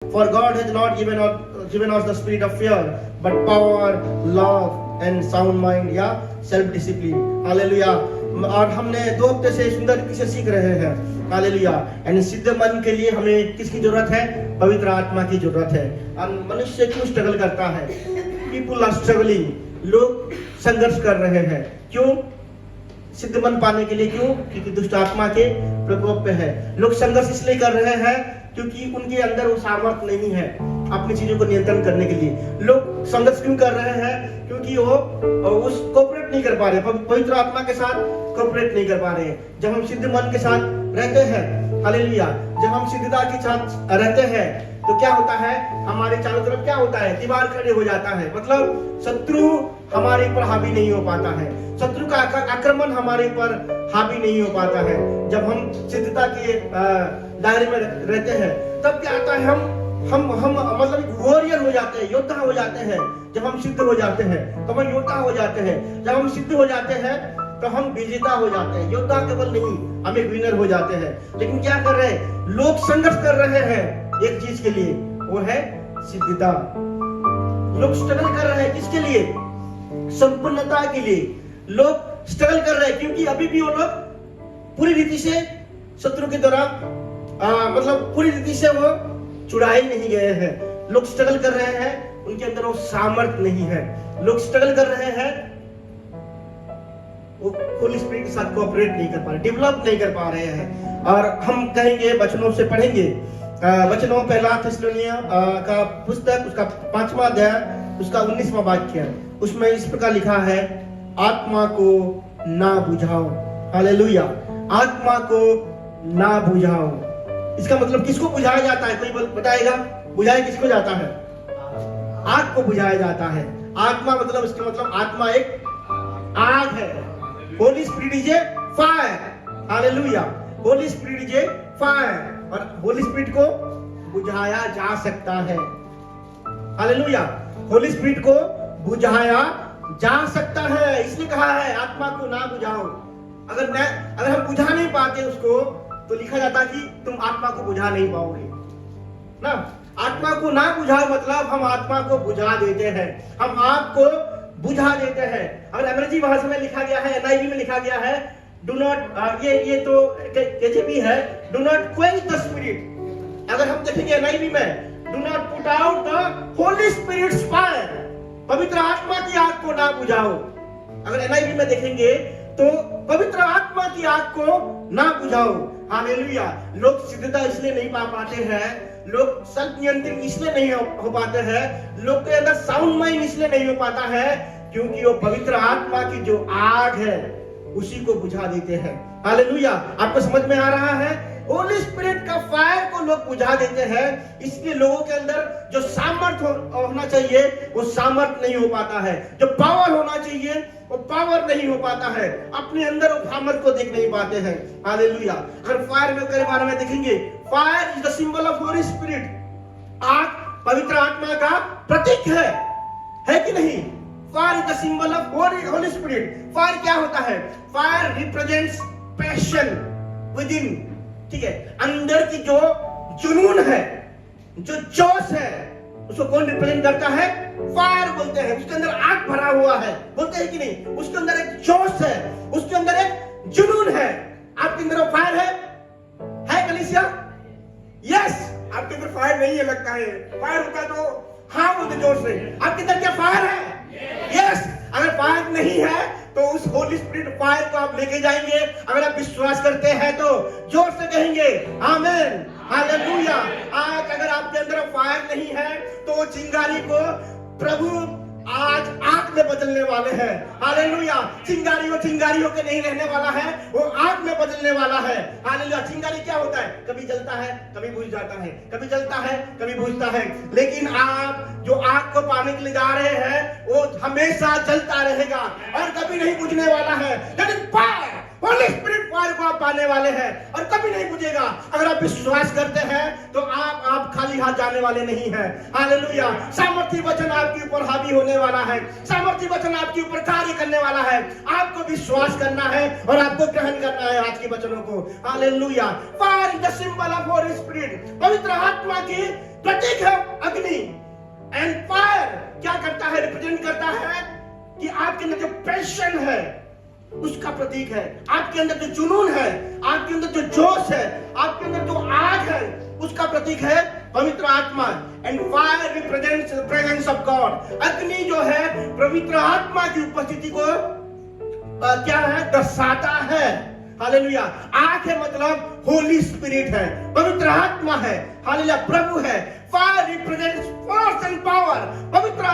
For God has not given us the spirit of fear, but power, love and sound mind या self discipline. Hallelujah. और हमने 2 हफ्ते से सुंदर रीति से सीख रहे हैं. हालेलुया. एंड सिद्ध मन के लिए हमें किसकी जरूरत है? पवित्र आत्मा की जरूरत है. और मनुष्य क्यों स्ट्रगल करता है? People are struggling. लोग संघर्ष कर रहे हैं. क्यों? सिद्ध मन पाने के लिए. क्यों? क्योंकि दुष्ट आत्मा के प्रकोप पे है. लोग संघर्ष इसलिए कर रहे हैं क्योंकि उनके अंदर वो सामर्थ्य नहीं है अपनी चीजों को नियंत्रण करने के लिए. लोग संघर्ष क्यों कर रहे हैं? क्योंकि वो उस कोऑपरेट नहीं कर पा रहे, पवित्र आत्मा के साथ कोऑपरेट नहीं कर पा रहे. जब हम सिद्ध मन के साथ रहते हैं, हालेलुया, जब हम सिद्धता के साथ रहते हैं तो क्या होता है? हमारे चारों तरफ क्या होता है? दीवार खड़े हो जाता है. मतलब शत्रु हमारे ऊपर हावी नहीं हो पाता है. शत्रु का आक्रमण हमारे ऊपर हावी नहीं हो पाता है. जब हम सिद्धता के दायरे में रहते हैं तब क्या आता है? हम मतलब वॉरियर हो जाते हैं, योद्धा हो जाते हैं. जब हम सिद्ध हो जाते हैं तो हम योद्धा हो जाते हैं. जब हम सिद्ध हो जाते हैं तो हम विजेता हो जाते हैं. योद्धा केवल नहीं, हम एक विनर हो जाते हैं. लेकिन क्या कर रहे हैं? लोग संघर्ष कर रहे हैं एक चीज के लिए, वो है सिद्धता. लोग स्ट्रगल कर रहे हैं किसके लिए? संपूर्णता के लिए. लोग स्ट्रगल कर रहे हैं क्योंकि अभी भी वो लोग पूरी रीति से शत्रु के द्वारा मतलब पूरी रीति से वो छुड़ाए नहीं गए हैं. लोग स्ट्रगल कर रहे हैं, उनके अंदर वो सामर्थ्य नहीं है. लोग स्ट्रगल कर रहे हैं, वो होली स्पिरिट के साथ कोऑपरेट नहीं कर पा रहे, डेवलप नहीं कर पा रहे हैं. और हम कहेंगे, वचनों से पढ़ेंगे, वचनों पहला थिस्सलुनीय का पुस्तक, उसका 5वां अध्याय, उसका 19वां वाक्य, उसमें इस प्रकार लिखा है, आत्मा को ना बुझाओ. हालेलुया. आत्मा को ना बुझाओ. इसका मतलब किसको बुझाया जाता है? कोई बताएगा? बुझाया किसको जाता है? आग को बुझाया जाता है. आत्मा मतलब, इसका मतलब आत्मा एक आग है. Holi spirit is a fire. Hallelujah. Holi spirit is a fire. और होली स्पिरिट को बुझाया जा सकता है. हालेलुया. होली स्पिरिट को बुझाया जा सकता है. इसलिए कहा है आत्मा को ना बुझाओ. अगर हम बुझा नहीं पाते उसको तो लिखा जाता कि तुम आत्मा को बुझा नहीं पाओगे ना. आत्मा को ना बुझाओ मतलब हम आत्मा को बुझा देते हैं, हम आग को बुझा देते हैं. अगर अंग्रेजी भाषा में लिखा गया है, एनआईवी में लिखा गया है, डू नॉट, ये तो केजेवी है, do not quench the spirit. अगर हम देखेंगे एनआईवी में, do not put out the holy spirit's fire. पवित्र आत्मा की आग को ना बुझाओ. अगर एनआईवी में देखेंगे तो पवित्र आत्मा की आग को ना बुझाओ. हालेलुया. लोग सिद्धता इसलिए नहीं पा पाते हैं, लोग सेल्फ नियंत्रण इसलिए नहीं हो पाते हैं, लोग के अंदर साउंड माइंड इसलिए नहीं हो पाता है क्योंकि वो पवित्र आत्मा की जो आग है उसी को बुझा देते हैं. हालेलुया. आपको समझ में आ रहा है? होली स्पिरिट का फायर को लोग बुझा देते हैं. इसलिए लोगों के अंदर जो सामर्थ्य होना चाहिए वो सामर्थ्य नहीं हो पाता है. जो पावर होना चाहिए वो पावर नहीं हो पाता है. अपने अंदर वो सामर्थ्य को देख नहीं पाते हैं. हालेलुया. अगर फायर के बारे में देखेंगे, fire is the symbol of Holi spirit. आग पवित्र आत्मा का प्रतीक है कि नहीं? Fire is the symbol of Holi spirit. Fire क्या होता है? Fire represents passion with in. ठीक है, अंदर की जो जुनून है, जो जोश है, उसको कौन रिप्रेजेंट करता है? फायर बोलते हैं. उसके अंदर आग भरा हुआ है, बोलते हैं कि नहीं? उसके अंदर एक जोश है, उसके अंदर एक जुनून है. आपके अंदर फायर है कलीसिया? यस. आपके अंदर फायर नहीं है लगता है. फायर होता तो हाँ बोलते जोर से. आपके अंदर क्या फायर है? यस. अगर फायर नहीं है तो उस होली स्पिरिट फायर को आप लेके जाएंगे. अगर आप विश्वास करते हैं तो जोर से कहेंगे आमीन. हालेलुया. आज अगर आपके अंदर फायर नहीं है तो चिंगारी को प्रभु आज आग में बदलने वाले हैं. हालेलुया. चिंगारी वो चिंगारी होकर नहीं रहने वाला है, वो आग में बदलने वाला है. हालेलुया. चिंगारी क्या होता है? कभी जलता है, कभी बुझ जाता है, कभी जलता है, कभी बुझता है. लेकिन आप जो आग को पाने के लिए जा रहे हैं वो हमेशा जलता रहेगा और कभी नहीं बुझने वाला है. That is fire. Holi spirit fire को आप पाने वाले हैं और कभी नहीं बुझेगा। अगर आप विश्वास करते हैं तो आप खाली हाथ जाने वाले नहीं हैं। हालेलुया। सामर्थी वचन आपके ऊपर हावी होने वाला है, सामर्थी वचन आपके ऊपर कार्य करने वाला है। आपको विश्वास करना है और आपको ग्रहण करना है आज के वचनों को। Hallelujah. Fire is the symbol of Holi spirit. पवित्र आत्मा की प्रतीक है अग्नि। एंड फायर क्या करता है? रिप्रेजेंट करता है कि आपके अंदर जो पैशन है उसका प्रतीक है, आपके अंदर जो जुनून है, आपके अंदर जो जोश है, आपके अंदर जो आग है, उसका प्रतीक है पवित्र आत्मा। And fire represents the presence of God. अग्नि जो है पवित्र आत्मा की उपस्थिति को क्या है? दर्शाता है। हालेलुया। आग है मतलब होली स्पिरिट है, पवित्र आत्मा है। हालेलुया। प्रभु है। Fire represents force and power. पवित्र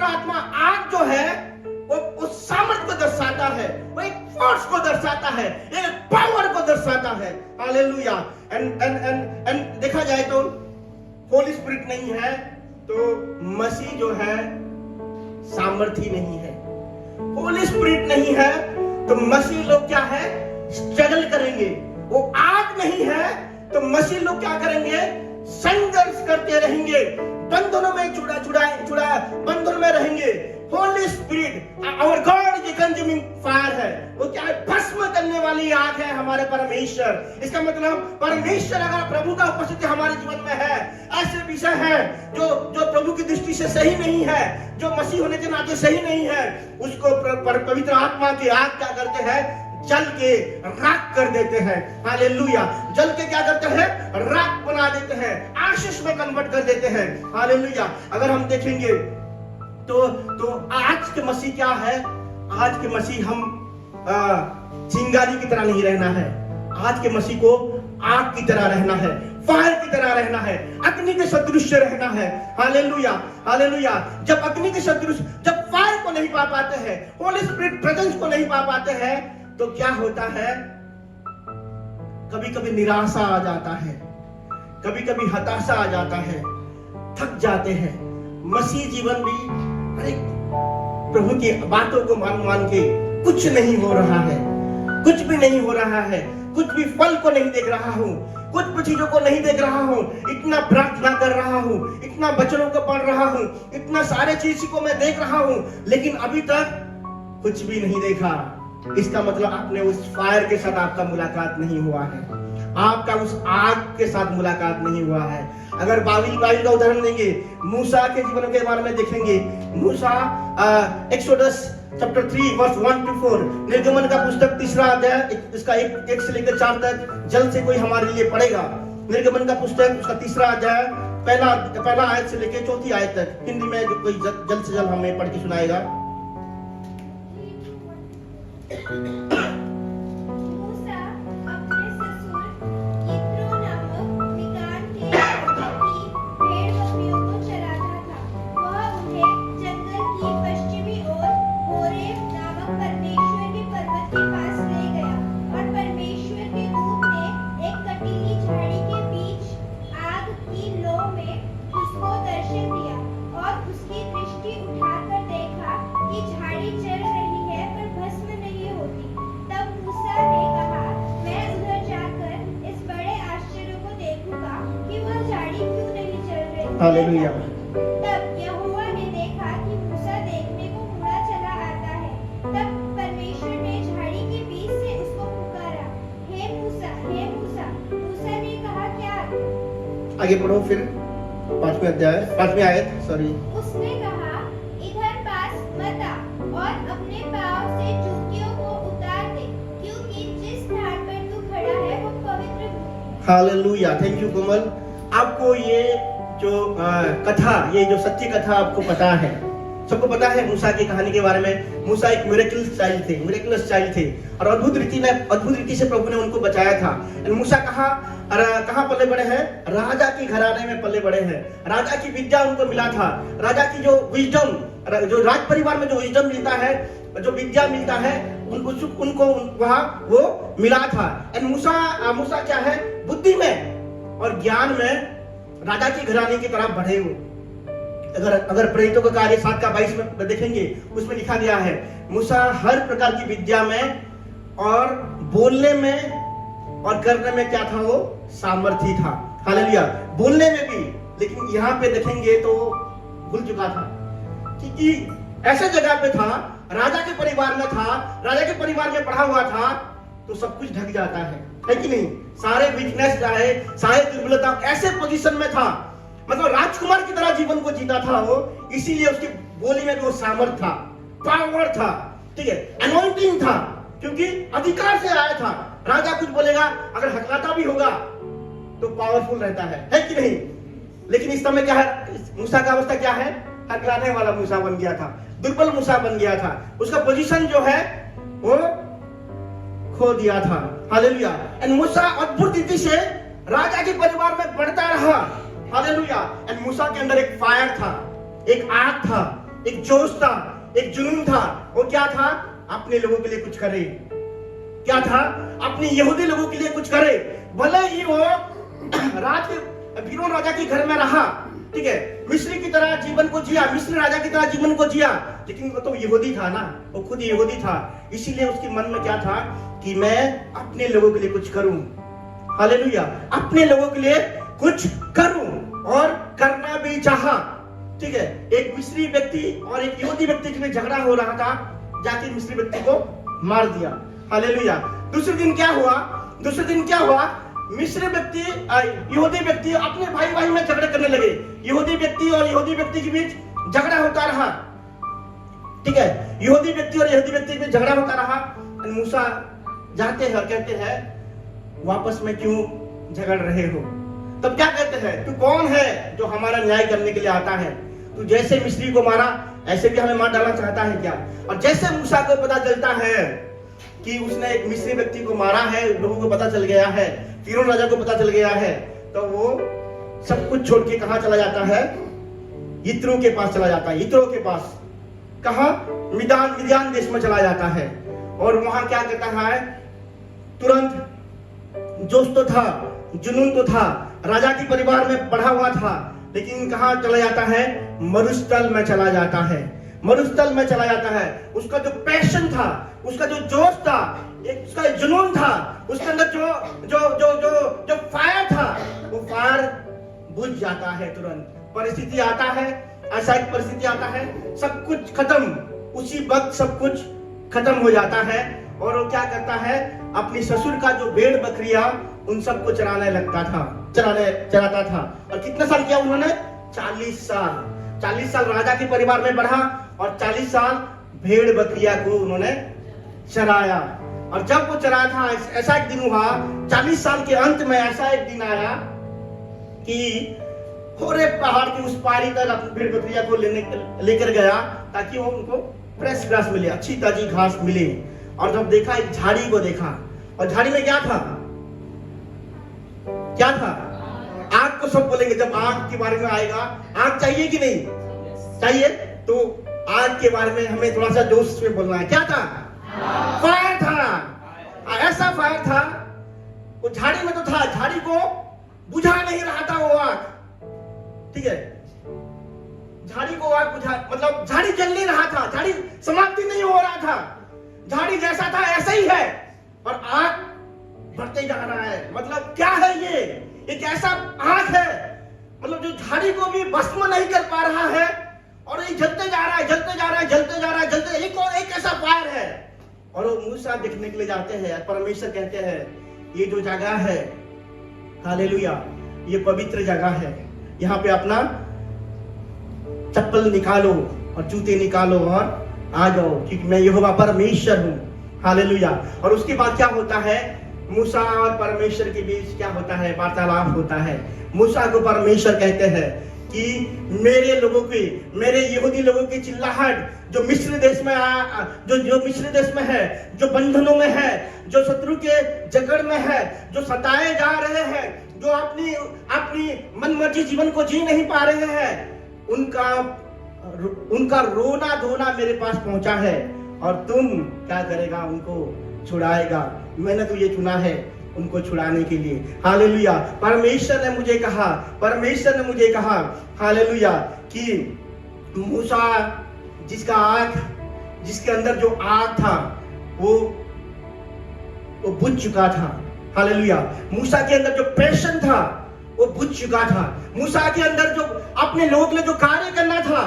आत्मा आग जो है वो सामर्थ को दर्शाता है, वो एक फोर्स को दर्शाता है, एक पावर को दर्शाता है। हालेलुया। एंड देखा जाए तो होली स्पिरिट नहीं है तो मसीह जो है सामर्थी नहीं है। होली स्पिरिट नहीं है तो मसीह लोग क्या है? स्ट्रगल करेंगे। वो आग नहीं है तो मसीह लोग क्या करेंगे? संघर्ष करते रहेंगे, बंधनों में जुड़ा बंधन में रहेंगे। Holy spirit our God is consuming fire है। वो क्या है? भस्म करने वाली आग है हमारे परमेश्वर। इसका मतलब परमेश्वर अगर प्रभु का उपस्थिति हमारे जीवन में है, ऐसे विषय है जो प्रभु की दृष्टि से सही नहीं है, जो मसीह होने के नाते सही नहीं है, उसको पवित्र आत्मा की आग क्या करते हैं? जल के राख कर देते हैं। हालेलुया। जल के क्या करते हैं? राख बना देते हैं, आशीष में कन्वर्ट कर देते हैं। हालेलुया। अगर हम देखेंगे तो आज के मसीह क्या है? आज के मसीह हम चिंगारी की तरह नहीं रहना है। आज के मसीह को आग की तरह रहना है, फायर की तरह रहना है, अग्नि के सदृश रहना है। हालेलुया। हालेलुया। जब अग्नि के सदृश, जब फायर को नहीं पा पाते हैं, होली स्पिरिट प्रेजेंस को नहीं पा पाते हैं, तो क्या होता है? कभी कभी निराशा आ जाता है, कभी कभी हताशा आ जाता है, थक जाते हैं। मसीह जीवन भी अरे प्रभु की बातों को मान के कुछ नहीं हो रहा है, कुछ भी नहीं हो रहा है, कुछ भी फल को नहीं देख रहा हूँ, कुछ भी चीजों को नहीं देख रहा हूँ, इतना प्रार्थना कर रहा हूँ, इतना वचनों को पढ़ रहा हूँ, इतना सारे चीज को मैं देख रहा हूँ, लेकिन अभी तक कुछ भी नहीं देखा। इसका मतलब आपने उस फायर के साथ आपका मुलाकात नहीं हुआ है, आपका उस आग के साथ मुलाकात नहीं हुआ है। अगर बाइबल का उदाहरण देंगे, मूसा के जीवन के बारे में देखेंगे। मूसा एक्सोडस चैप्टर 3 वर्स 1 to 4, निर्गमन का पुस्तक 3 अध्याय इसका 1 से लेकर 4 तक जल्द से कोई हमारे लिए पढ़ेगा। निर्गमन का पुस्तक उसका 3 अध्याय पहला आयत से लेकर 4 आयत तक हिंदी में कोई जल्द से जल्द हमें पढ़ के सुनाएगा। मूसा अपने ससुर यित्रो नामक मिकान के भेड़ बकरियों को चराता था। वह उन्हें जंगल की पश्चिमी ओर होरेब नामक परमेश्वर के पर्वत के पास ले गया, और परमेश्वर के दूत ने एक कटीली झाड़ी के बीच आग की लौ में उसको दर्शन दिया, और उसकी दृष्टि उठाकर देखा कि झाड़ी जल रही है पर भस्म नहीं होती। तब मूसा ने कहा, मैं उधर जाकर इस बड़े आश्चर्य को देखूंगा कि वह झाड़ी क्यों नहीं जल रही। हालेलुया। तब यहोवा ने देखा कि मूसा देखने को मुड़ा चला आता है। तब परमेश्वर ने झाड़ी के बीच से उसको पुकारा, हे मूसा, हे मूसा। मूसा ने कहा, क्या? आगे पढ़ो फिर 5वीं आयत। सॉरी। उसने कहा, इधर पास मत आ और अपने पाँव से जूतियों को उतार दे, क्योंकि जिस स्थान पर तू खड़ा है वो पवित्र भूमि है। हालेलुया। थैंक यू कोमल। आपको ये जो कथा, ये जो सच्ची कथा आपको पता है, सबको पता है मूसा की कहानी के बारे में। मूसा एक मिरेकलस चाइल्ड थे और अद्भुत रीति से प्रभु ने उनको बचाया था। मूसा कहाँ पले बड़े हैं? राजा की घराने में पले बड़े हैं। राजा की विद्या उनको मिला था, राजा की जो विजडम, जो राज परिवार में जो विजडम मिलता है, जो विद्या मिलता है, उनको वहाँ वो मिला था। मूसा क्या है? बुद्धि में और ज्ञान में राजा की घराने की तरफ बढ़े हो। अगर प्रेरितों का कार्य 7:22 में देखेंगे, उसमें लिखा गया है मूसा हर प्रकार की विद्या में और बोलने में और करने में क्या था, वो सामर्थी था। हालेलुया। बोलने में भी, लेकिन यहाँ पे देखेंगे तो भूल चुका था, क्योंकि ऐसे जगह पे था, राजा के परिवार में था, राजा के परिवार में पढ़ा हुआ था, तो सब कुछ ढक जाता है कि नहीं? सारे वीकनेस चाहे, सारे दुर्बलता, ऐसे पोजीशन में था, मतलब राजकुमार की तरह जीवन को जीता था वो, इसीलिए उसकी बोली में भी वो सामर्थ था, पावर था, ठीक है, अनॉइंटिंग था, क्योंकि अधिकार से आया था। राजा कुछ बोलेगा, अगर हकलाता भी होगा तो पावरफुल रहता है कि नहीं? लेकिन इस समय क्या है, मूसा का अवस्था क्या है? हकलाने वाला मूसा बन गया था, दुर्बल मूसा बन गया था, उसका पोजीशन जो है वो खो दिया था। हालेलुया। एंड मूसा अद्भुत रीति से राजा के परिवार में बढ़ता रहा। हालेलुया। एंड मूसा के अंदर एक फायर था, एक आग था, एक जोश था, एक जुनून था। वो क्या था? अपने लोगों के लिए कुछ करे। क्या था? अपने यहूदी लोगों के लिए कुछ करे। भले ही वो फिरौन राजा के घर में रहा, ठीक है, मिस्री की तरह जीवन को जिया, मिस्री राजा की तरह जीवन को जिया, लेकिन वो तो यहूदी था ना, वो खुद यहूदी था। इसीलिए उसके मन में क्या था कि मैं अपने लोगों के लिए कुछ करूं। हालेलुया। अपने लोगों के लिए कुछ करूं, और करना भी चाहा, ठीक है। एक मिस्री व्यक्ति और एक यहूदी व्यक्ति के बीच झगड़ा हो रहा था, जाके मिस्री व्यक्ति को मार दिया। हालेलुया। दूसरे दिन क्या हुआ? मिस्री व्यक्ति यहूदी व्यक्ति अपने भाई भाई में झगड़े करने लगे। यहूदी व्यक्ति और यहूदी व्यक्ति के बीच झगड़ा होता रहा, ठीक है, यहूदी व्यक्ति और यहूदी व्यक्ति के बीच झगड़ा होता रहा। मूसा जाते हैं और कहते हैं, वापस में क्यों झगड़ रहे हो? तब क्या कहते हैं, तू कौन है जो हमारा न्याय करने के लिए आता है? तू जैसे मिस्री को मारा, ऐसे भी हमें मार डालना चाहता है क्या? और जैसे मूसा को पता चलता है कि उसने एक मिस्री व्यक्ति को मारा है, लोगों को पता चल गया है, फिरौन राजा को पता चल गया है, तो वो सब कुछ छोड़ के कहां चला जाता है? यित्रो के पास चला जाता है। यित्रो के पास कहां? मिद्यान देश में चला जाता है। और वहां क्या कहता है? तुरंत जोश तो था, जुनून तो था, राजा के परिवार में पढ़ा हुआ था, लेकिन कहां चला जाता है? मरुस्थल में चला जाता है। मरुस्थल में चला जाता है। उसका जो पैशन था, उसका जो जोश था, उसका जुनून था, उसके अंदर जो फायर था, वो फायर बुझ जाता है तुरंत। परिस्थिति आता है, ऐसा एक परिस्थिति आता है, सब कुछ खत्म, उसी वक्त सब कुछ खत्म हो जाता है। और वो क्या करता है? अपनी ससुर का जो भेड़ बकरियां, उन सबको चराने लगता था, चराता था। और कितने साल किया उन्होंने? 40 साल। 40 साल राजा के परिवार में बढ़ा, और 40 साल भेड़ बकरिया को उन्होंने चराया। और जब वो चरा था, ऐसा एक दिन हुआ, 40 साल के अंत में ऐसा एक दिन आया कि होरेब पहाड़ की उस पारी तक अपनी भेड़ बकरिया को लेकर गया, ताकि वो उनको फ्रेश ग्रास मिले, अच्छी ताजी घास मिले। और जब देखा, एक झाड़ी को देखा, और झाड़ी में क्या था? आग को सब बोलेंगे, जब आग के बारे में आएगा, आग चाहिए कि नहीं चाहिए? तो आग के बारे में हमें थोड़ा सा जोश में बोलना है। क्या था? फायर था। ऐसा फायर था, वो झाड़ी में तो था, झाड़ी को बुझा नहीं रहा था वो आग, ठीक है, झाड़ी को आग बुझा, मतलब झाड़ी जल नहीं रहा था, झाड़ी समाप्ति नहीं हो रहा था, झाड़ी जैसा था ऐसा ही है, और आग बढ़ते जा रहा है। मतलब क्या है ये? एक ऐसा आग है, मतलब जो झाड़ी को भी भस्म नहीं कर पा रहा है, और ये जलते जा रहा है, एक ऐसा फायर है। और वो मूसा देखने के लिए जाते हैं, परमेश्वर कहते हैं, ये जो जगह है, हालेलुया, ये पवित्र जगह है, यहाँ पे अपना चप्पल निकालो और जूते निकालो और आ जाओ, क्योंकि मैं यहोवा परमेश्वर हूँ। हालेलुया। और उसके बाद क्या होता है? मूसा और परमेश्वर के बीच क्या होता है? वार्तालाप होता है। मूसा को परमेश्वर कहते हैं कि मेरे लोगों की, मेरे यहूदी लोगों की चिल्लाहट, जो मिस्र देश में जो मिस्र देश में है, जो बंधनों में है, जो शत्रु के जकड़ में है, जो सताए जा रहे हैं, जो अपनी मनमर्जी जीवन को जी नहीं पा रहे हैं, उनका रोना धोना मेरे पास पहुंचा है, और तुम क्या करेगा? उनको छुड़ाएगा। मैंने तो ये चुना है उनको छुड़ाने के लिए। हालेलुया। परमेश्वर ने मुझे कहा हालेलुया, कि मूसा जिसके अंदर जो आग था, वो वो बुझ चुका था। हालेलुया। मूसा के अंदर जो पैशन था वो बुझ चुका था। मूसा के अंदर जो अपने लोगों के लिए जो कार्य करना था,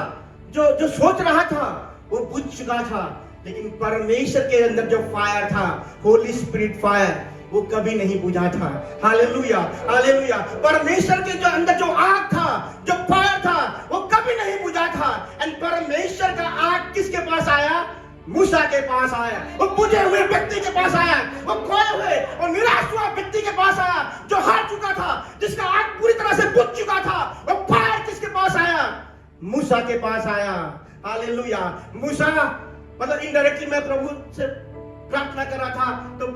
जो सोच रहा था, वो बुझ चुका था। लेकिन परमेश्वर के अंदर जो फायर था, होली स्पिरिट फायर, वो कभी नहीं बुझा था। Hallelujah, hallelujah. परमेश्वर के जो अंदर जो आग था, जो फायर था, वो कभी नहीं बुझा था। एंड परमेश्वर का आग किसके पास आया? मूसा के पास आया। वो बुझे हुए व्यक्ति के पास आया, वो खोए हुए और निराश हुआ व्यक्ति के पास आया, जो हार चुका था, जिसका आग पूरी तरह से बुझ चुका था। वो फायर किसके पास आया? मूसा के पास आया। हालेलुया। मूसा मतलब इनडायरेक्टली मैं प्रभु से प्रार्थना कर रहा था, तो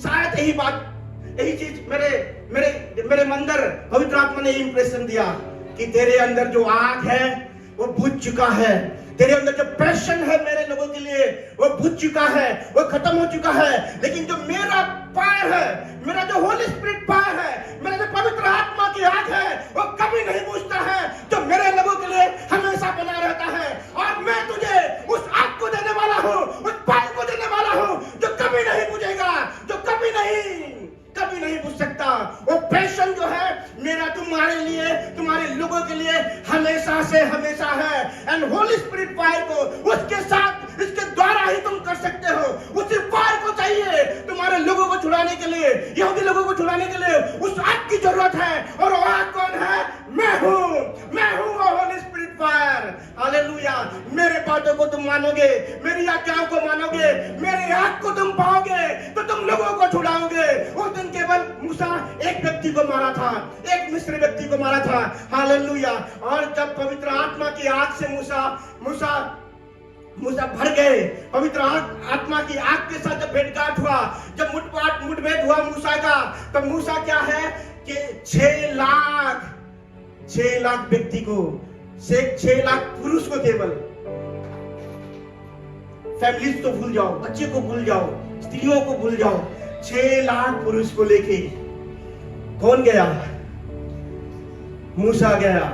शायद यही बात, यही चीज मेरे अंदर पवित्र आत्मा ने इंप्रेशन दिया कि तेरे अंदर जो आग है वो बुझ चुका है। तेरे अंदर जो पैशन है मेरे लोगों के लिए वो बुझ चुका है, वो खत्म हो चुका है। लेकिन जो मेरा फायर है, मेरा जो होली स्पिरिट फायर है, मेरा जो पवित्र आत्मा की आग है, वो कभी नहीं बुझता है, जो मेरे लोगों के लिए हमेशा बना रहता है। और मैं तुझे उस आग को देने वाला हूँ, उस फायर को देने वाला हूँ, जो कभी नहीं बुझेगा, जो कभी नहीं बुझ सकता। वो पैशन जो है मेरा तुम्हारे लिए, तुम्हारे लोगों के लिए हमेशा से हमेशा है। एंड होली स्पिरिट फायर को उसके साथ, इसके द्वारा ही तुम कर सकते हो। उसी फायर को चाहिए तुम्हारे लोगों को छुड़ाने के लिए, यहूदी लोगों को छुड़ाने के लिए उस आग की जरूरत है। और वो आग कौन है? मैं हूँ वो होली स्पिरिट फायर। हालेलुया। मेरे बातों को तुम मानोगे, मेरी आज्ञाओं को मानोगे, मेरी आग को तुम पाओगे, तो तुम लोगों को छुड़ाओगे। उस दिन केवल मूसा एक व्यक्ति को मारा था, एक मिस्र व्यक्ति को मारा था। हालेलुया। और जब पवित्र आत्मा की आग से मूसा भर गए, पवित्र आत्मा की आग के साथ जब भेंटघाट हुआ, जब मुठभेड़ हुआ मूसा का, तब मूसा क्या है कि 6 लाख व्यक्ति को, 6 लाख पुरुष को, केवल फैमिलीज तो भूल जाओ, बच्चे को भूल जाओ, स्त्रियों को भूल जाओ, 6 लाख पुरुष को लेके कौन गया? मूसा गया।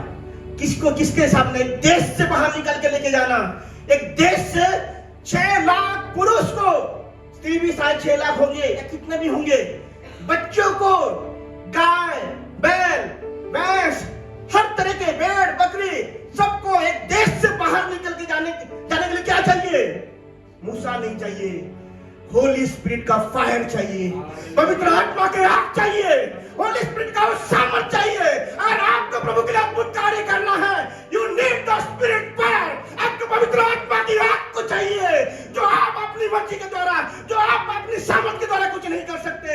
किसके सामने? देश से बाहर निकल के लेके जाना। एक देश से 6 लाख पुरुष को, स्त्री भी शायद 6 लाख होंगे या कितने भी होंगे, बच्चों को, गाय, बैल, भैंस, हर तरह के भेड़, बकरी, सबको एक देश से बाहर निकल के जाने के लिए क्या चाहिए? मूसा नहीं चाहिए, होली स्पिरिट का फायर चाहिए, पवित्र आत्मा के आग चाहिए, होली स्पिरिट का सामर्थ चाहिए। और आपको प्रभु के लिए अद्भुत कार्य करना है, you need the spirit fire. आपको पवित्र आत्मा की आग को चाहिए, जो आप अपनी मर्जी के द्वारा, जो आप अपनी सामर्थ के द्वारा कुछ नहीं कर सकते।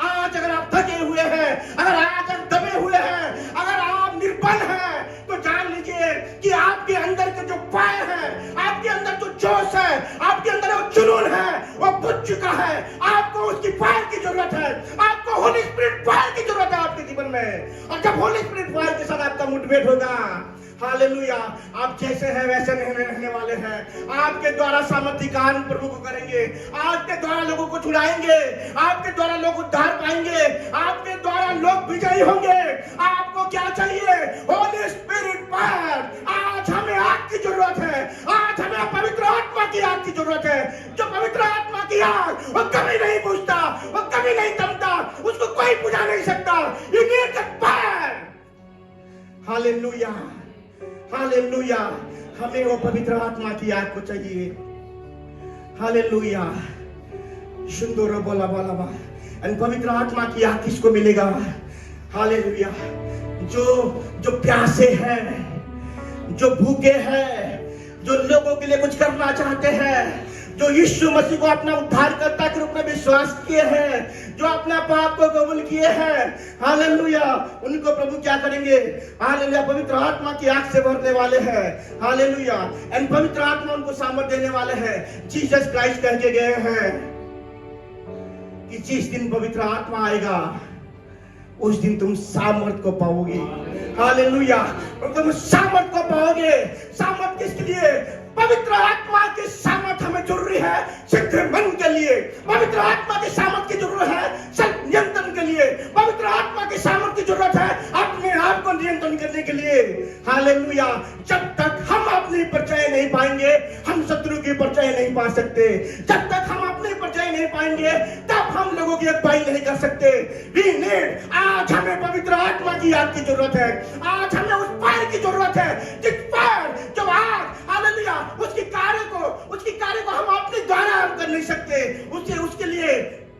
आज अगर आप थके हुए हैं, अगर आज आप दबे हुए हैं, अगर आप निर्बल हैं, तो जान लीजिए कि आपके अंदर के जो फायर है, आपके अंदर जो जोश है, आपके अंदर वो जुनून है, वो बुझ चुका है। आपको उसकी फायर की जरूरत है, आपको होली स्पिरिट फायर की जरूरत है आपके जीवन में। और जब होली स्पिरिट फायर के साथ आपका मुठभेड़ होगा, हालेलुया, आप जैसे हैं वैसे नहीं रहने वाले हैं। आपके द्वारा सामर्थ्य काम प्रभु को करेंगे, आपके द्वारा लोगों को छुड़ाएंगे, आपके द्वारा लोग उद्धार पाएंगे, आपके द्वारा लोग विजयी होंगे। आपको क्या चाहिए? Holi spirit fire. आज हमें आग की जरूरत है, आज हमें पवित्र आत्मा की आग की जरूरत है। जो पवित्र आत्मा की आग, वो कभी नहीं बुझता, वो कभी नहीं थमता, उसको कोई बुझा नहीं सकता। You need the fire. Hallelujah, hallelujah. हमें वो पवित्र आत्मा की आग को चाहिए। हालेलुया। सुंदर बोला बोला बा। पवित्र आत्मा की आग किसको मिलेगा? हालेलुया। जो प्यासे हैं, जो भूखे हैं, जो लोगों के लिए कुछ करना चाहते हैं, जो यीशु मसीह को अपना उद्धारकर्ता के रूप में विश्वास किए हैं, जो अपने पाप को कबूल किए हैं, हालेलुया, उनको प्रभु क्या करेंगे? हालेलुया, पवित्र आत्मा की आग से भरने वाले हैं। हालेलुया। एंड पवित्र आत्मा उनको सामर्थ्य देने वाले हैं। जीसस क्राइस्ट कह के गए हैं कि जिस दिन पवित्र आत्मा आएगा उस दिन तुम सामर्थ को पाओगे। हालेलुया। तुम सामर्थ को पाओगे। सामर्थ किसके लिए? पवित्र आत्मा की सामर्थ हमें जरूरी है शीघ्र मन के लिए। पवित्र आत्मा की सामर्थ की जरूरत है सब नियंत्रण के लिए। पवित्र आत्मा की सामर्थ की जरूरत है अपने आप को नियंत्रण करने के लिए। हालेलुया। जब तक हम अपनी परिचय नहीं पाएंगे, हम शत्रु की परिचय नहीं पा सकते। जब तक हम अपनी परिचय नहीं नहीं पाएंगे तब हम लोगों की अगुवाई नहीं कर सकते। We need, आज हमें पवित्र आत्मा की आग की जरूरत है। आज हमें उस फायर की जरूरत है, जिस फायर जो आग, हालेलुया, उसकी कार्य को हम अपने द्वारा हम कर नहीं सकते। उसके लिए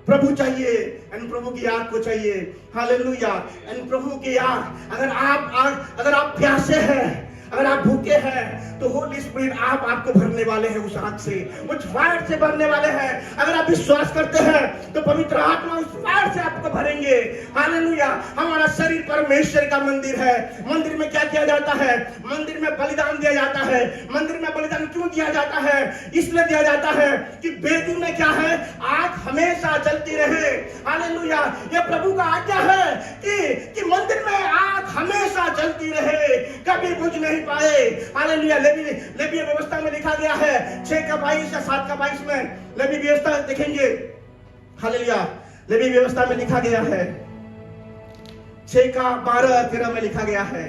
प्रभु चाहिए, एंड प्रभु की आग को चाहिए। हालेलुया, एंड प्रभु की आग, अगर आप प्यासे हैं, अगर आप भूखे हैं, तो होली स्पिरिट आपको भरने वाले हैं, उस आग से, उस फायर से भरने वाले हैं। अगर आप विश्वास करते हैं तो पवित्र आत्मा उस फायर से आपको भरेंगे। हालेलुया। हमारा शरीर परमेश्वर का मंदिर है। मंदिर में क्या किया जाता है? मंदिर में बलिदान दिया जाता है। मंदिर में बलिदान क्यों दिया जाता है? इसलिए दिया जाता है कि वेदी में क्या है? आग हमेशा जलती रहे। हालेलुया। ये प्रभु का आज्ञा है कि मंदिर में आग हमेशा जलती रहे, कभी बुझ नहीं पाए। हालेलुया। लेवीय व्यवस्था में लिखा गया है 6:22 या 7:22 में लेवीय व्यवस्था देखेंगे। हालेलुया। लेवीय व्यवस्था में लिखा गया है 6:12-13 में लिखा गया है।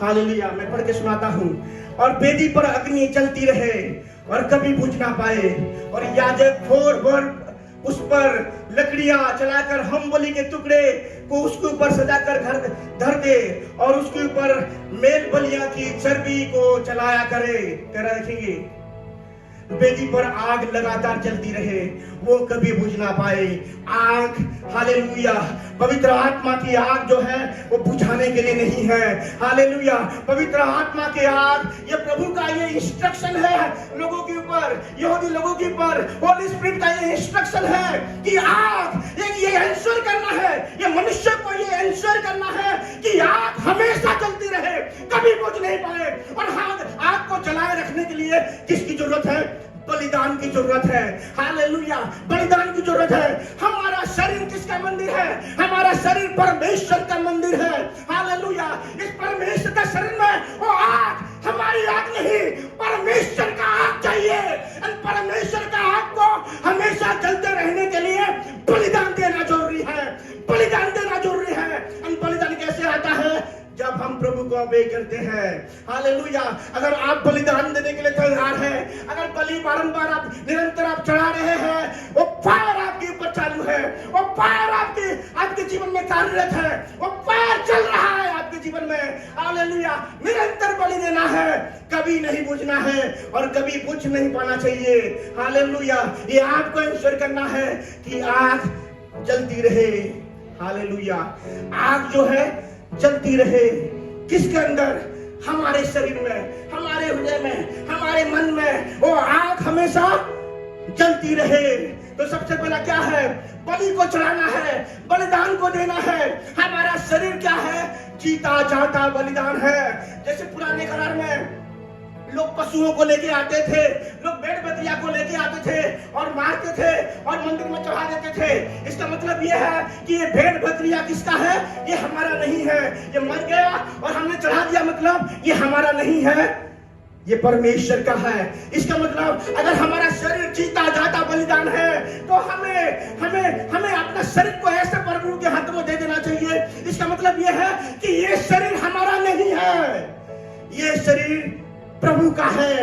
हालेलुया। मैं पढ़ के सुनाता हूं। और वेदी पर अग्नि जलती रहे और कभी बुझ ना पाए, और याजक भोर उस पर लकड़ियां जलाकर हम बलि के टुकड़े को उसके ऊपर सजाकर धर दे, और उसके ऊपर मेल बलियां की चर्बी को जलाया करे। तेरा देखेंगे, वेदी पर आग लगातार जलती रहे, वो कभी बुझ ना पाए। आग, हालेलुया, पवित्र आत्मा की आग जो है वो बुझाने के लिए नहीं है। हालेलुया। पवित्र आत्मा की आग, ये प्रभु का ये इंस्ट्रक्शन है लोगों के ऊपर, यहूदी लोगों के ऊपर। होली स्पिरिट का ये इंस्ट्रक्शन है कि आग, ये एंश्योर करना है, ये मनुष्य को ये एंश्योर करना है कि आग हमेशा जलती रहे, कभी बुझ नहीं पाए। और आग को जलाए रखने के लिए किसकी जरूरत है? बलिदान की जरूरत है। हालेलुया। बलिदान की जरूरत है। हमारा शरीर किसका मंदिर है? हमारा शरीर परमेश्वर का मंदिर है। हालेलुया। इस परमेश्वर का शरीर में वो आग, हमारी आग नहीं, परमेश्वर का आग चाहिए। परमेश्वर का आग को हमेशा जलते रहने के लिए बलिदान देना जरूरी है। बलिदान देना जरूरी है। बलिदान कैसे आता है? जब हम प्रभु को ऑबे करते हैं। हालेलुया। अगर आप बलिदान देने के लिए तैयार हैं, अगर बलि बारंबार आप निरंतर आप चढ़ा रहे हैं, वो फायर आपके ऊपर चालू है, वो फायर आपके जीवन में कार्यरत है, वो फायर चल रहा है आपके जीवन में। हालेलुया। निरंतर बलि देना है, कभी नहीं बुझना है और कभी बुझ नहीं पाना चाहिए। हालेलुया। ये आपको इंश्योर करना है कि आग जलती रहे। हालेलुया। आग जो है जलती रहे, किसके अंदर? हमारे शरीर में, हमारे हृदय में, हमारे मन में वो आग हमेशा जलती रहे। तो सबसे पहला क्या है? बलि को चढ़ाना है, बलिदान को देना है। हमारा शरीर क्या है? जीता जाता बलिदान है। जैसे पुराने करार में लोग पशुओं को लेके आते थे, लोग भेड़ बकरिया को लेके आते थे और मारते थे और मंदिर में चढ़ा देते थे। इसका मतलब यह है कि ये भेड़ बकरिया किसका है? ये हमारा नहीं है। ये मर गया और हमने चढ़ा दिया, मतलब ये हमारा नहीं है, ये परमेश्वर का है। इसका मतलब अगर हमारा शरीर जीता जाता बलिदान है तो हमें अपना शरीर को ऐसे प्रभु के हाथ में दे देना चाहिए। इसका मतलब यह है कि ये शरीर हमारा नहीं है, ये शरीर प्रभु का है।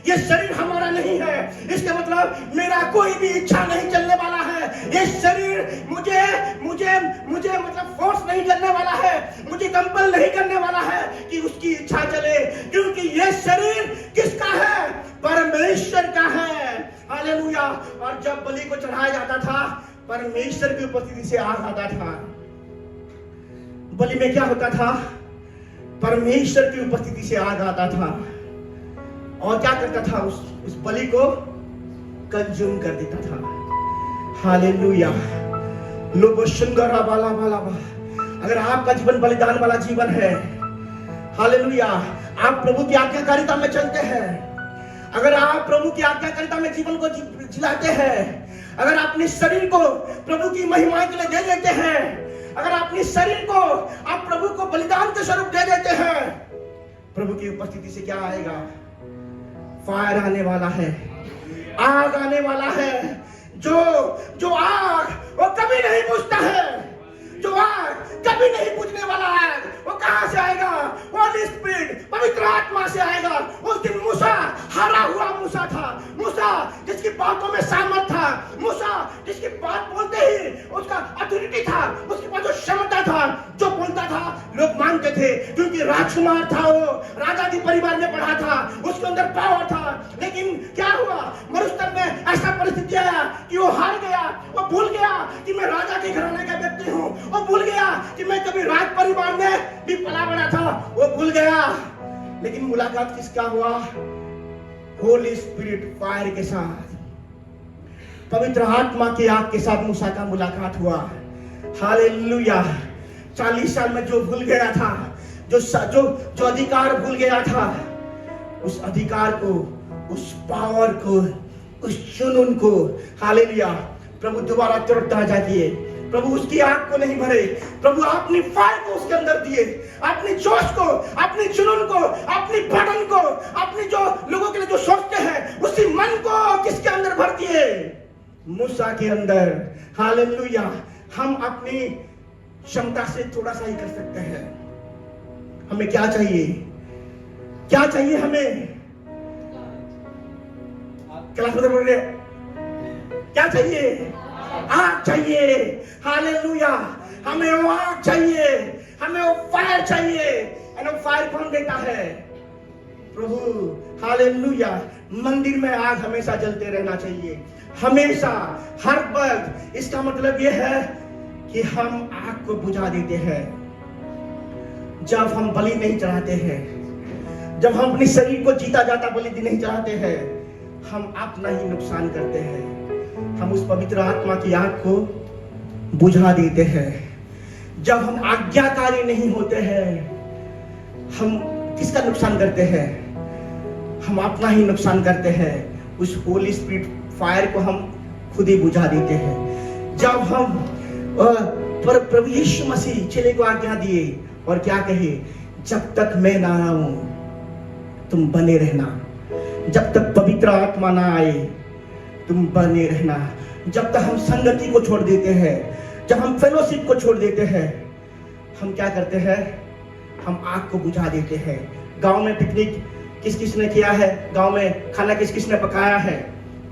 ये शरीर हमारा नहीं है। इसका मतलब मेरा कोई भी इच्छा नहीं चलने वाला है। ये शरीर मुझे मतलब फोर्स नहीं करने वाला है, मुझे कंपल नहीं करने वाला है कि उसकी इच्छा चले, क्योंकि ये शरीर किसका है? परमेश्वर का है। हालेलुया। और जब बलि को चढ़ाया जाता था, परमेश्वर की उपस्थिति से आग आता था। बलि में क्या होता था? परमेश्वर की उपस्थिति से आग आता था और क्या करता था? उस बलि को कंज्यूम कर देता था। हालेलुया। लोगों सुंदरा बाला बाला। अगर आपका जीवन बलिदान वाला जीवन है, हालेलुया, आप प्रभु की आज्ञाकारिता में चलते हैं, अगर आप प्रभु की आज्ञाकारिता में जीवन को जिलाते हैं, अगर अपने शरीर को प्रभु की महिमा के लिए दे देते हैं, अगर अपने शरीर को आप प्रभु को बलिदान के स्वरूप दे देते हैं, प्रभु की उपस्थिति से क्या आएगा? फायर आने वाला है, आग आने वाला है। जो आग वो कभी नहीं बुझता है, जो आग कभी नहीं बुझने वाला है, वो कहां से आएगा? होली स्पिरिट, पवित्र आत्मा से आएगा। उस दिन मूसा, हारा हुआ मूसा था, मूसा जिसकी बातों में सामर्थ्य बोलता था, जो बोलता था लोग मानते थे, क्योंकि राजकुमार था, वो राजा के परिवार में पढ़ा था, उसके अंदर पावर था। लेकिन क्या हुआ, मरुस्थल में ऐसा परिस्थिति आया कि वो हार गया। वो भूल गया कि मैं राजा के घराने का व्यक्ति हूँ। वो भूल गया कि मैं कभी राज परिवार में भी पला बड़ा था। वो भूल गया। लेकिन मुलाकात किसका हुआ? होली स्पिरिट फायर के साथ, पवित्र आत्मा की आग के साथ मूसा का मुलाकात हुआ। हालेलुया। 40 साल में जो भूल गया था, जो अधिकार भूल गया था, उस अधिकार को, उस पावर को, उस जुनून को, हालेलुया, प्रभु दोबारा तुरंत ताजा किए। प्रभु उसकी आग को नहीं भरे, प्रभु अपनी फायर को उसके अंदर दिए, अपनी जोश को, अपनी जुनून को, अपनी बटन को, अपनी जो लोगों के लिए जो सोचते हैं उसी मन को किसके अंदर भर दिए? मूसा के अंदर। हालेलुया। हम अपनी क्षमता से थोड़ा सा ही कर सकते हैं। हमें क्या चाहिए? क्या चाहिए हमें? क्लास में बोल रहे, क्या चाहिए? आग चाहिए। हालेलुया। हमें वो आग चाहिए, हमें वो फायर चाहिए। और वो फायर कौन देता है? प्रभु। हालेलुया। मंदिर में आग हमेशा जलते रहना चाहिए, हमेशा, हर वक्त। इसका मतलब यह है कि हम आग को बुझा देते हैं जब हम बलि नहीं चढ़ाते हैं, जब हम अपने शरीर को जीता जाता बलि नहीं चढ़ाते हैं, हम अपना ही नुकसान करते हैं। हम उस पवित्र आत्मा की आग को बुझा देते हैं। जब हम आज्ञाकारी नहीं होते हैं, हम किसका नुकसान करते हैं? हम अपना ही नुकसान करते हैं। उस होली स्पिरिट फायर को हम खुद ही बुझा देते हैं। जब हम प्रभु यीशु मसीह चेले को आज्ञा दिए और क्या कहे? जब तक मैं ना आऊं तुम बने रहना, जब तक पवित्र आत्मा ना आए तुम बने रहना। जब तक हम संगति को छोड़ देते हैं, जब हम फेलोशिप को छोड़ देते हैं, हम क्या करते हैं? हम आग को बुझा देते हैं। गांव में पिकनिक किस किस ने किया है? गांव में खाना किस किस ने पकाया है?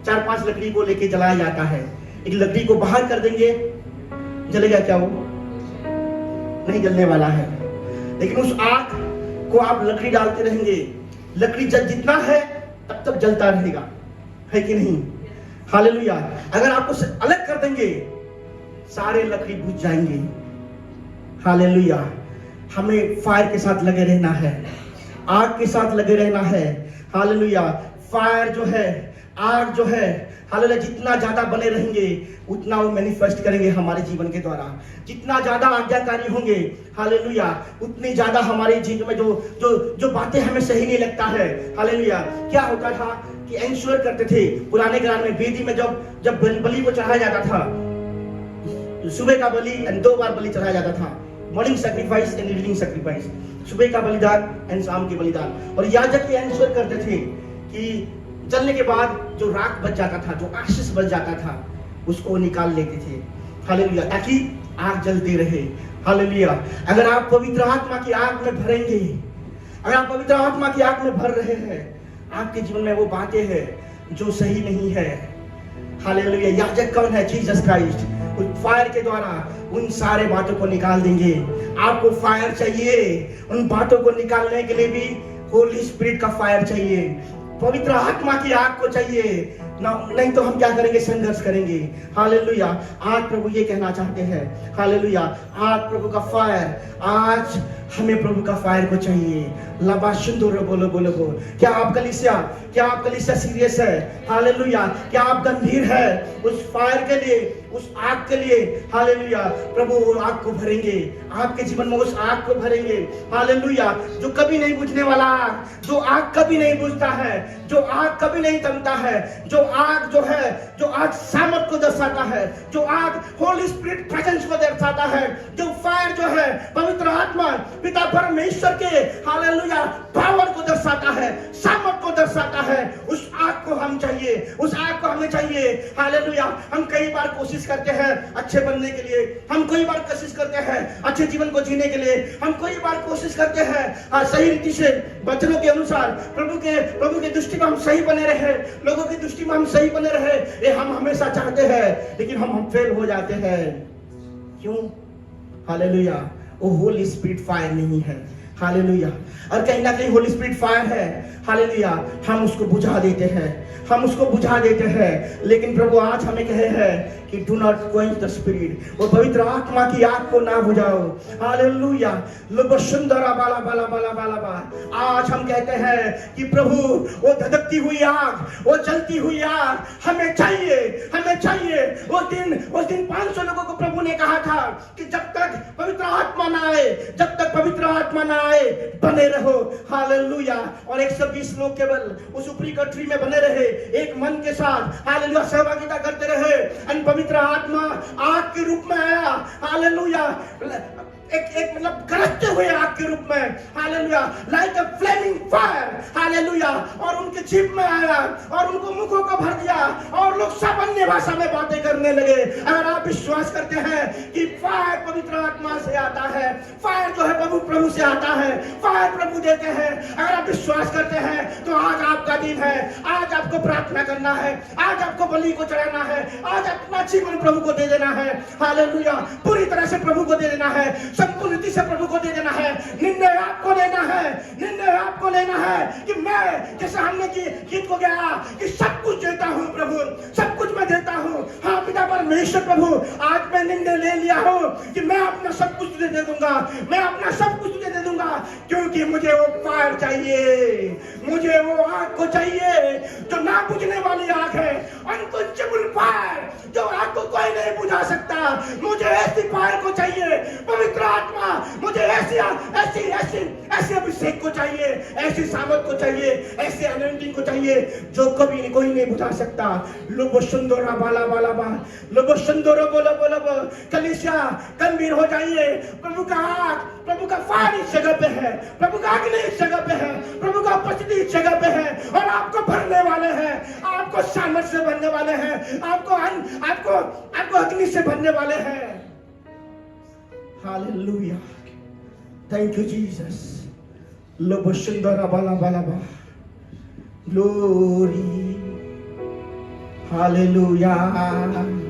4-5 लकड़ी को लेके जलाया जाता है। एक लकड़ी को बाहर कर देंगे, जलेगा क्या? वो नहीं जलने वाला है। लेकिन उस आग को आप लकड़ी डालते रहेंगे, लकड़ी जितना है तब तक जलता रहेगा, है कि नहीं? हालेलुया। अगर आप उसे अलग कर देंगे, सारे लकड़ी बुझ जाएंगे। हालेलुया। हमें फायर के साथ लगे रहना है, आग के साथ लगे रहना है। हालेलुया। फायर जो है, आग जो है, हालेलुया, जितना ज्यादा बने रहेंगे उतना वो मैनिफेस्ट करेंगे हमारे जीवन के द्वारा। जितना ज्यादा आज्ञाकारी होंगे, हालेलुया, उतनी ज्यादा हमारे जीवन में जो बातें हमें सही नहीं लगता है। हालेलुया। क्या होता था कि एंश्योर करते थे पुराने ग्राम में, वेदी में जब बलि को चढ़ाया जाता था, सुबह का बलि एंड 2 बार बलि चढ़ाया जाता था, morning sacrifice and evening sacrifice, सुबह का बलिदान एंड शाम के बलिदान। और याजक ये एंश्योर करते थे कि जलने के बाद जो राख बच जाता था, जो आशीष बच जाता था, उसको निकाल लेते थे। हालेलुया। ताकि आग जलती रहे। हालेलुया। अगर आप पवित्र आत्मा की आग में भरेंगे, अगर आप पवित्र आत्मा की आग में भर रहे हैं, आपके जीवन में वो बातें हैं जो सही नहीं है। हालेलुया। याजक कौन है? Jesus Christ. उस फायर के द्वारा उन सारे बातों को निकाल देंगे। आपको फायर चाहिए, उन बातों को निकालने के लिए भी होली स्पिरिट का फायर चाहिए, पवित्र आत्मा की आग को चाहिए ना। नहीं तो हम क्या करेंगे? संघर्ष करेंगे। हालेलुया। आज प्रभु ये कहना चाहते हैं, हालेलुया, आज प्रभु का फायर, आज हमें प्रभु का फायर को चाहिए। लबा सुंदर बोलो बोलो बोलो। क्या आप कलीसिया सीरियस है? हालेलुया। क्या आप गंभीर है उस फायर के लिए, उस आग के लिए? हालेलुया। प्रभु वो आग को भरेंगे, आपके जीवन में उस आग को भरेंगे। हालेलुया। जो कभी नहीं बुझने वाला आग, जो आग कभी नहीं बुझता है, जो आग कभी नहीं थमता है, जो आग जो है, जो आग सामर्थ को दर्शाता है, जो आग होली स्पिरिट प्रेजेंस को दर्शाता है, जो फायर जो है पवित्र आत्मा पिता परमेश्वर के, हालेलुया, पावर को दर्शाता है, सामर्थ को दर्शाता है, उस आग को हम चाहिए, उस आग को हमें चाहिए। हालेलुया। हम कई बार कोशिश करते हैं अच्छे बनने के लिए, हम कई बार कोशिश करते हैं अच्छे जीवन को जीने के लिए, हम कई बार कोशिश करते हैं सही रीति से वचनों के अनुसार प्रभु के दृष्टि में हम सही बने रहे, लोगों की दृष्टि में हम सही बने रहे, ये हम हमेशा चाहते हैं, लेकिन हम फेल हो जाते हैं। क्यों? हालेलुया, वो होली स्पिरिट फायर नहीं है। हालेलुया। और कहीं ना कहीं होली स्पिरिट फायर है, हालेलुया, हम उसको बुझा देते हैं, हम उसको बुझा देते हैं। लेकिन प्रभु आज हमें कहे हैं कि do not quench the spirit, वो पवित्र आत्मा की आग को ना बुझाओ। हालेलुया। लोगो सुंदरा बाला बाला बाला बाला बा। आज हम कहते हैं कि प्रभु वो धधकती हुई आग, वो जलती हुई आग हमें चाहिए, हमें चाहिए। उस दिन 500 लोगों को प्रभु ने कहा था कि जब तक पवित्र आत्मा ना आए, जब तक पवित्र आत्मा ना आए, बने रहो। हालेलुया। और 120 लोग केवल उस ऊपरी गठरी में बने रहे, एक मन के साथ हालेलुया सहभागिता करते रहे। और पवित्र आत्मा आग के रूप में आया। हालेलुया। एक मतलब गरजते हुए आग के रूप में, हालेलुया, लाइक अ फ्लेमिंग फायर। हालेलुया। और उनके जीभ में आया और उनको मुखों को भर दिया और लोग सब अन्य भाषा में बातें करने लगे। अगर आप विश्वास करते हैं कि फायर पवित्र आत्मा से आता है, फायर जो है प्रभु से आता है, फायर प्रभु देते हैं, अगर आप विश्वास करते हैं तो आज आपका दिन है। आज आपको प्रार्थना करना है, आज आपको बलि को चढ़ाना है, आज अपना जीवन प्रभु को दे देना है। हालेलुया। पूरी तरह से प्रभु को दे देना है, संपूर्ण रीति से प्रभु को दे देना है। निर्णय आपको लेना है, निर्णय आपको लेना है कि मैं, जैसे हमने गीत को गया कि सब कुछ देता हूं प्रभु, सब कुछ मैं देता हूं। हाँ पिता परमेश्वर प्रभु, आज मैं निर्णय ले लिया हूं कि मैं अपना सब कुछ तुझे दे दूंगा, मैं अपना सब कुछ तुझे दे दूंगा, क्योंकि मुझे वो फायर चाहिए, मुझे वो आग को चाहिए जो ना बुझने वाली आग है, अनक्वेंचेबल फायर, जो आग को कोई नहीं बुझा सकता। मुझे ऐसी फायर को चाहिए, पवित्र आत्मा, मुझे ऐसी ऐसी ऐसी ऐसे अभिषेक को चाहिए, ऐसी सामर्थ को चाहिए, ऐसे अनॉइंटिंग को चाहिए जो कभी कोई नहीं बुझा सकता। लोगो सुंदरा बाला बाला बा, लोगो सुंदरो बोलो बोलो बो। कलीसिया गंभीर हो जाइए। प्रभु का आग, प्रभु का फायर इस जगह पे है, प्रभु का अग्नि इस जगह पे है, प्रभु का उपस्थिति इस जगह पे है और आपको भरने वाले हैं, आपको सामर्थ से भरने वाले हैं, आपको अग्नि से भरने वाले हैं। Hallelujah. Thank you, Jesus. Lobo Shundara Bala Bala Ba. Glory. Hallelujah.